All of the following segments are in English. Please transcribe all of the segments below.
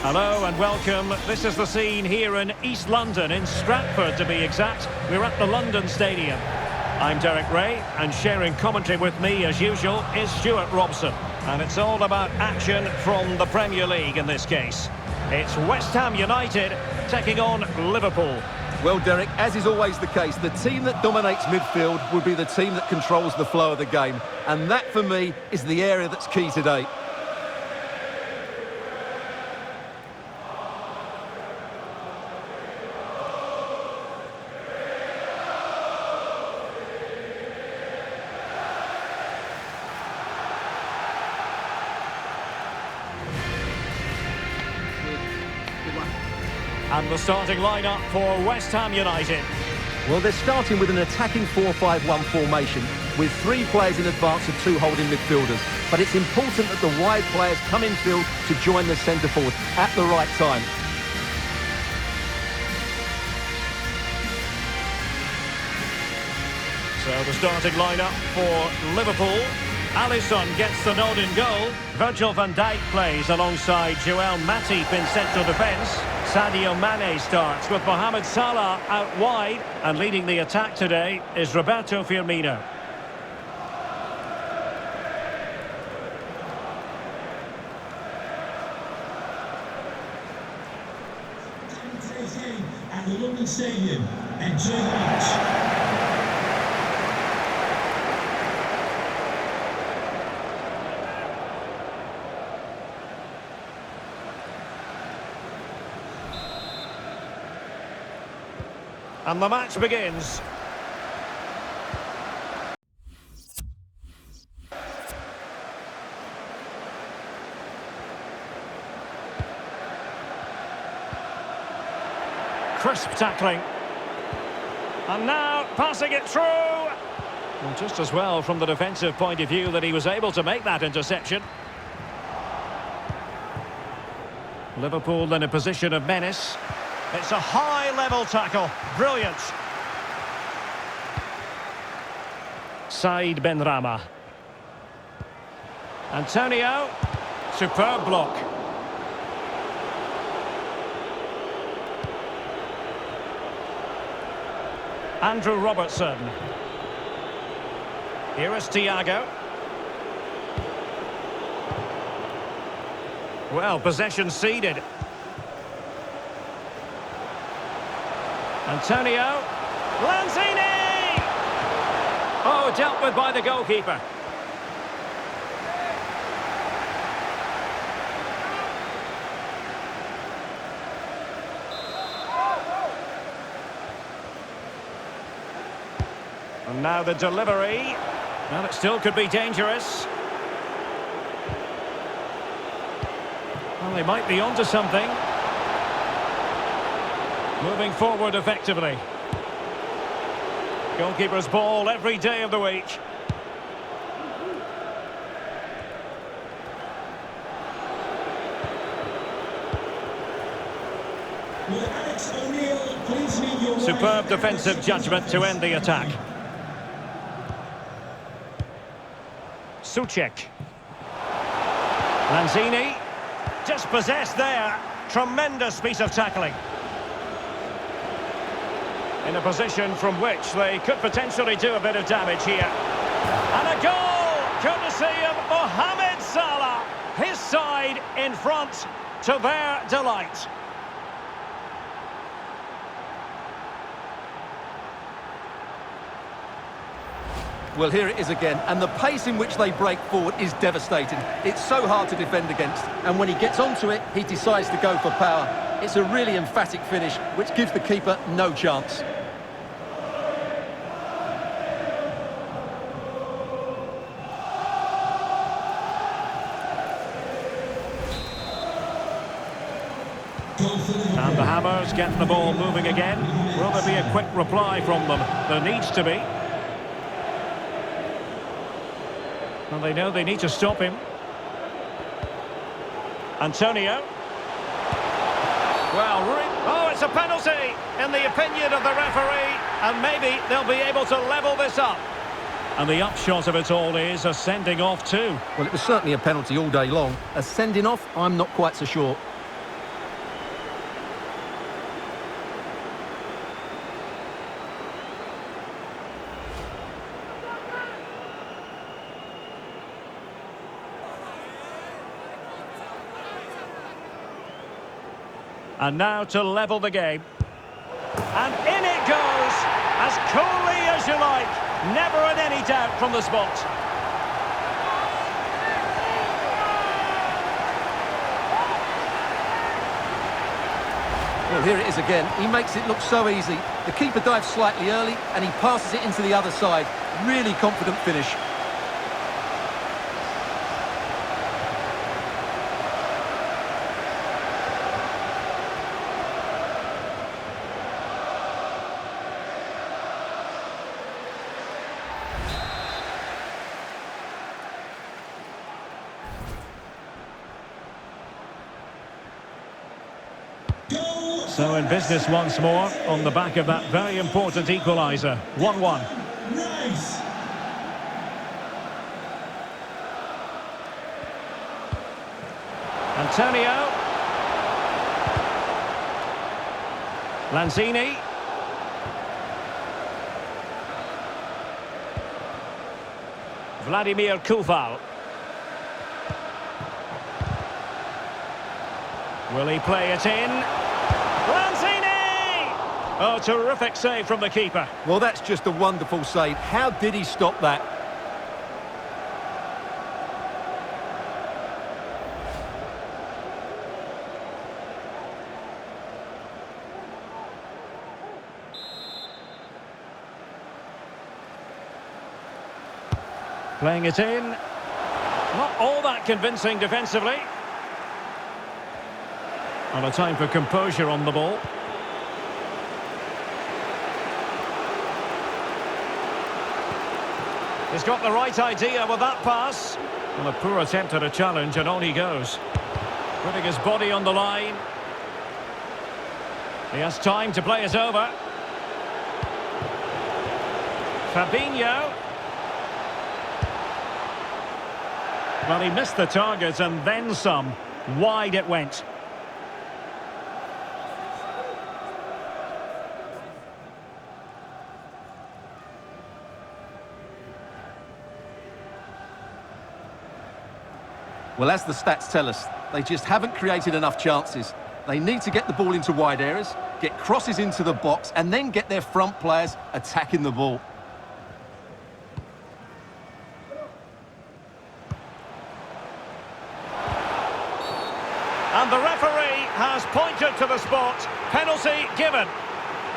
Hello and welcome. This is the scene here in East London, in Stratford to be exact. We're at the London Stadium. I'm Derek Ray, and sharing commentary with me as usual is Stuart Robson. And it's all about action from the Premier League in this case. It's West Ham United taking on Liverpool. Well, Derek, as is always the case, the team that dominates midfield will be the team that controls the flow of the game. And that, for me, is the area that's key today. And the starting lineup for West Ham United. Well, they're starting with an attacking 4-5-1 formation with 3 players in advance of 2 holding midfielders. But it's important that the wide players come in field to join the centre forward at the right time. So the starting lineup for Liverpool. Alisson gets the nod in goal. Virgil van Dijk plays alongside Joel Matip in central defence. Sadio Mane starts with Mohamed Salah out wide. And leading the attack today is Roberto Firmino. At the London Stadium. Enjoy the match. And the match begins. Crisp tackling. And now passing it through. Well, just as well from the defensive point of view that he was able to make that interception. Liverpool in a position of menace. It's a high-level tackle. Brilliant. Said Benrahma. Antonio. Superb block. Andrew Robertson. Here is Thiago. Well, possession ceded. Antonio. Lanzini! Oh, dealt with by the goalkeeper. And now the delivery. Well, it still could be dangerous. Well, they might be onto something. Moving forward effectively. Goalkeeper's ball every day of the week. Superb defensive judgment to end the attack. Souček. Lanzini. Dispossessed there. Tremendous piece of tackling. In a position from which they could potentially do a bit of damage here. And a goal, courtesy of Mohamed Salah. His side in front to their delight. Well, here it is again, and the pace in which they break forward is devastating. It's so hard to defend against, and when he gets onto it, he decides to go for power. It's a really emphatic finish, which gives the keeper no chance. And the Hammers get the ball moving again. Will there be a quick reply from them? There needs to be. Well, they know they need to stop him. Antonio. Well, oh, it's a penalty in the opinion of the referee, and maybe they'll be able to level this up. And the upshot of it all is a sending off too. Well, it was certainly a penalty all day long. A sending off, I'm not quite so sure. And now to level the game. And in it goes, as coolly as you like. Never in any doubt from the spot. Well, here it is again. He makes it look so easy. The keeper dives slightly early and he passes it into the other side. Really confident finish. So in business once more, on the back of that very important equaliser. 1-1. Rice. Antonio. Lanzini. Vladimir Koval. Will he play it in? Lanzini! Oh, terrific save from the keeper. Well, that's just a wonderful save. How did he stop that? Playing it in. Not all that convincing defensively. And a time for composure on the ball. He's got the right idea with that pass. Well, a poor attempt at a challenge and on he goes. Putting his body on the line. He has time to play it over. Fabinho. Well, he missed the target and then some. Wide it went. Well, as the stats tell us, they just haven't created enough chances. They need to get the ball into wide areas, get crosses into the box, and then get their front players attacking the ball. And the referee has pointed to the spot. Penalty given.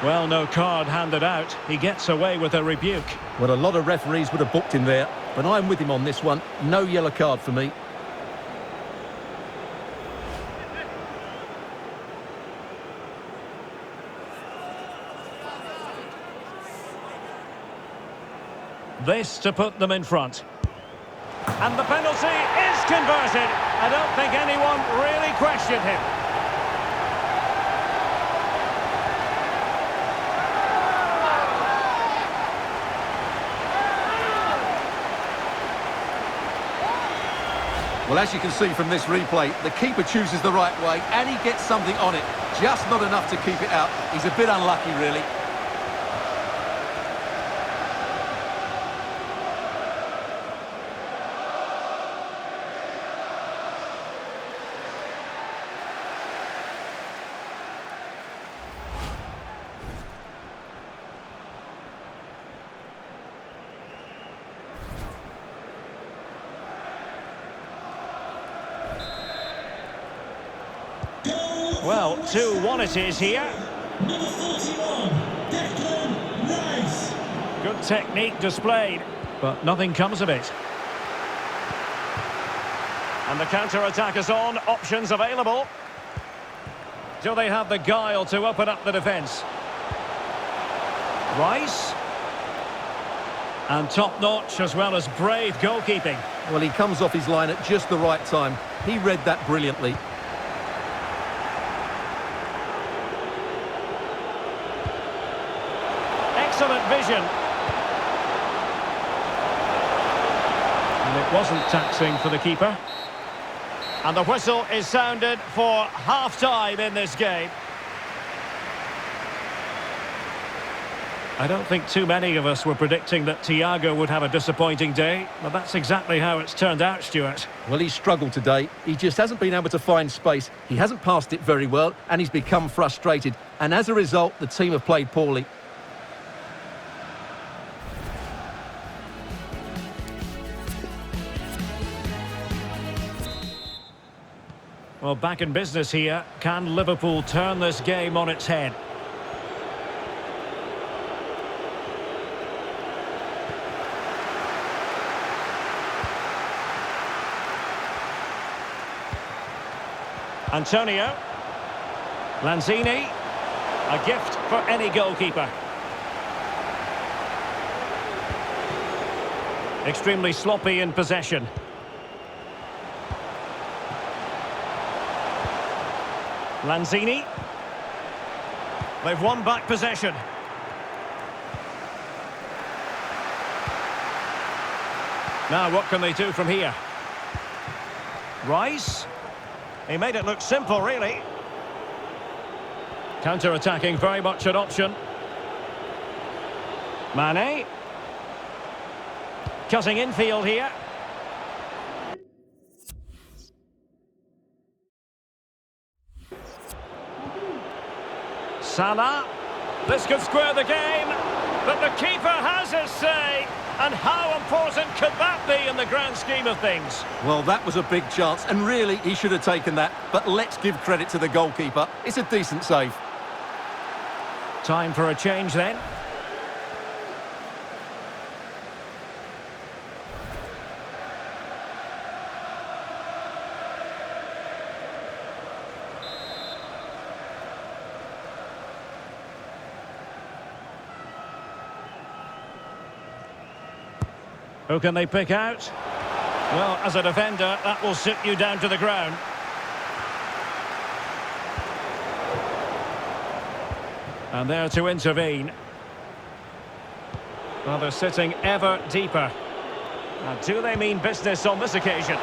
Well, no card handed out. He gets away with a rebuke. Well, a lot of referees would have booked him there, but I'm with him on this one. No yellow card for me. This to put them in front. And the penalty is converted. I don't think anyone really questioned him. Well, as you can see from this replay, the keeper chooses the right way and he gets something on it. Just not enough to keep it out. He's a bit unlucky, really. Well, 2-1 it is here. Number 41, Declan Rice. Good technique displayed, but nothing comes of it. And the counter-attack is on, options available. Do they have the guile to open up the defence? Rice. And top-notch as well as brave goalkeeping. Well, he comes off his line at just the right time. He read that brilliantly. Excellent vision. And it wasn't taxing for the keeper. And the whistle is sounded for half-time in this game. I don't think too many of us were predicting that Thiago would have a disappointing day, but that's exactly how it's turned out, Stuart. Well, he's struggled today. He just hasn't been able to find space. He hasn't passed it very well, and he's become frustrated. And as a result, the team have played poorly. Well, back in business here. Can Liverpool turn this game on its head? Antonio. Lanzini. A gift for any goalkeeper. Extremely sloppy in possession. Lanzini. They've won back possession. Now what can they do from here? Rice. He made it look simple, really. Counter-attacking, very much an option. Mane. Cutting infield here. Salah. This could square the game, but the keeper has his say. And how important could that be in the grand scheme of things? Well, that was a big chance, and really, he should have taken that. But let's give credit to the goalkeeper. It's a decent save. Time for a change then. Who can they pick out? Well, as a defender, that will sit you down to the ground. And there to intervene. Well, they're sitting ever deeper. Now, do they mean business on this occasion?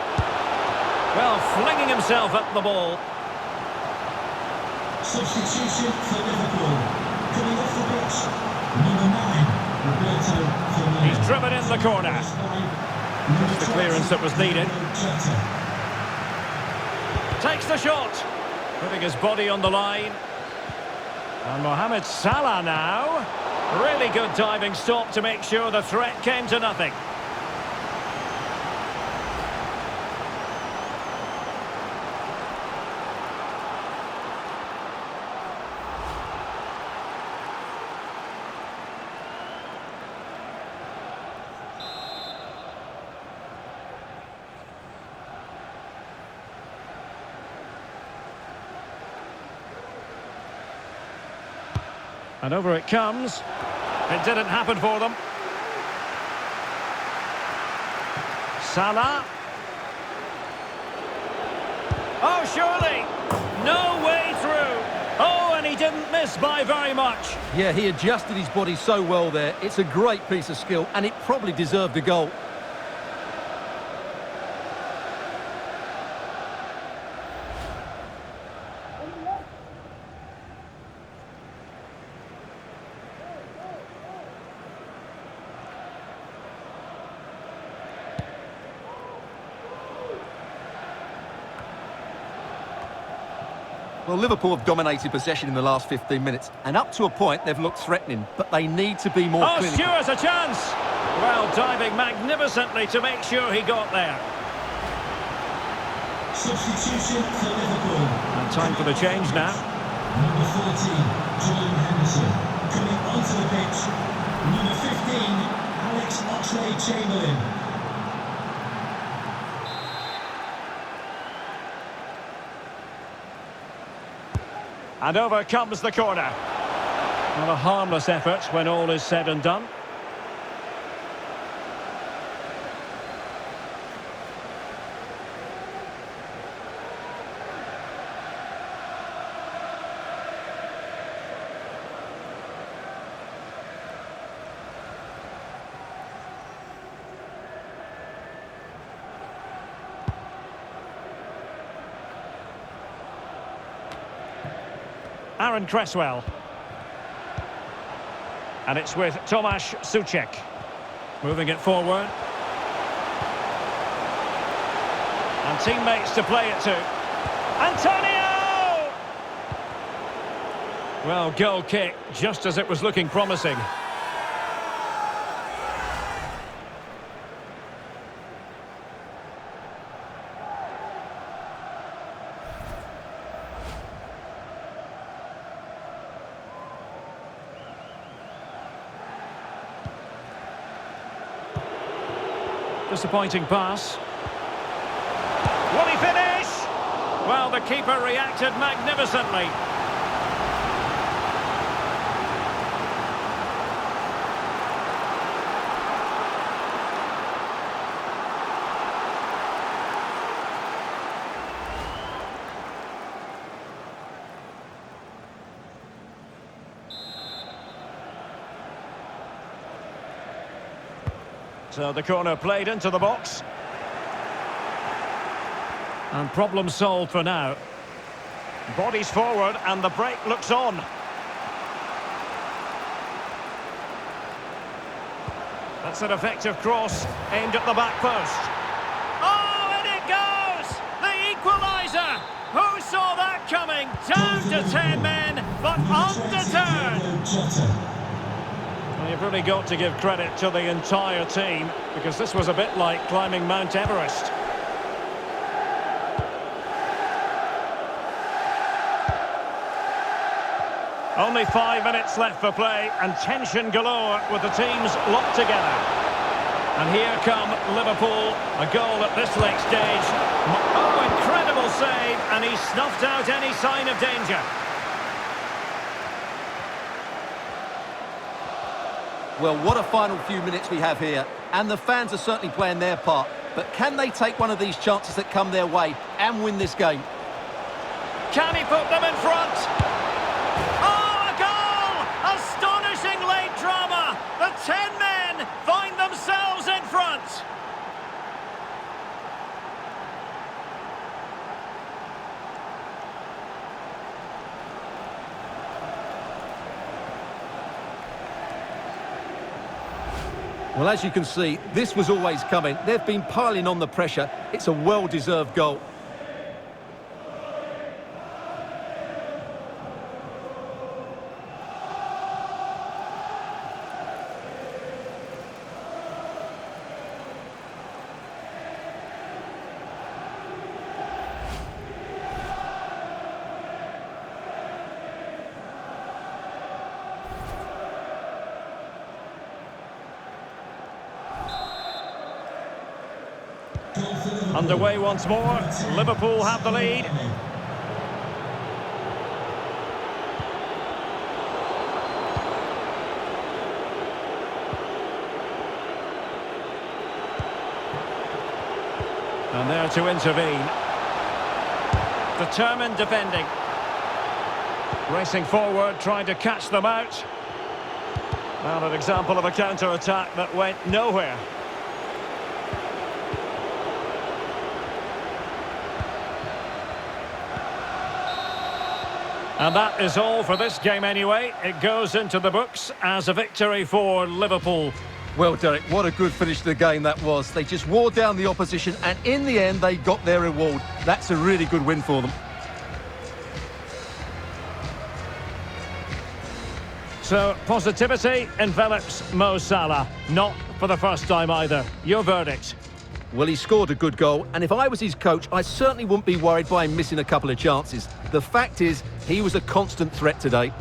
Well, flinging himself at the ball. Substitution for Liverpool. Coming off the pitch, number 9, Roberto. He's driven in the corner. Just the clearance that was needed. Takes the shot. Putting his body on the line. And Mohamed Salah now. Really good diving stop to make sure the threat came to nothing. And over it comes. It didn't happen for them. Salah. Oh, surely. No way through. Oh, and he didn't miss by very much. Yeah, he adjusted his body so well there. It's a great piece of skill, and it probably deserved a goal. Well, Liverpool have dominated possession in the last 15 minutes, and up to a point they've looked threatening, but they need to be more clinical. Stewart's a chance! Well, diving magnificently to make sure he got there. Substitution for Liverpool. And time for the change now. Number 13, Jordan Henderson. Coming onto the pitch, number 15, Alex Oxlade-Chamberlain. And over comes the corner. Not a harmless effort when all is said and done. Aaron Cresswell. And it's with Tomasz Suchek. Moving it forward. And teammates to play it to. Antonio! Well, goal kick, just as it was looking promising. Disappointing pass. Will he finish? Well, the keeper reacted magnificently. So the corner played into the box. And problem solved for now. Bodies forward and the break looks on. That's an effective cross aimed at the back post. Oh, and it goes! The equaliser! Who saw that coming? Down to 10 men, but undeterred. Well, you've really got to give credit to the entire team, because this was a bit like climbing Mount Everest. Only 5 minutes left for play, and tension galore with the teams locked together. And here come Liverpool, a goal at this late stage. Oh, incredible save, and he snuffed out any sign of danger. Well, what a final few minutes we have here, and the fans are certainly playing their part. But can they take one of these chances that come their way and win this game? Can he put them in front? Oh, a goal! Astonishing late drama! The 10 men find themselves in front! Well, as you can see, this was always coming. They've been piling on the pressure. It's a well-deserved goal. Underway once more. Liverpool have the lead. And there to intervene. Determined defending. Racing forward, trying to catch them out. Well, an example of a counter-attack that went nowhere. And that is all for this game anyway. It goes into the books as a victory for Liverpool. Well, Derek, what a good finish to the game that was. They just wore down the opposition, and in the end, they got their reward. That's a really good win for them. So, positivity envelops Mo Salah. Not for the first time either. Your verdict? Well, he scored a good goal, and if I was his coach, I certainly wouldn't be worried by him missing a couple of chances. The fact is, he was a constant threat today.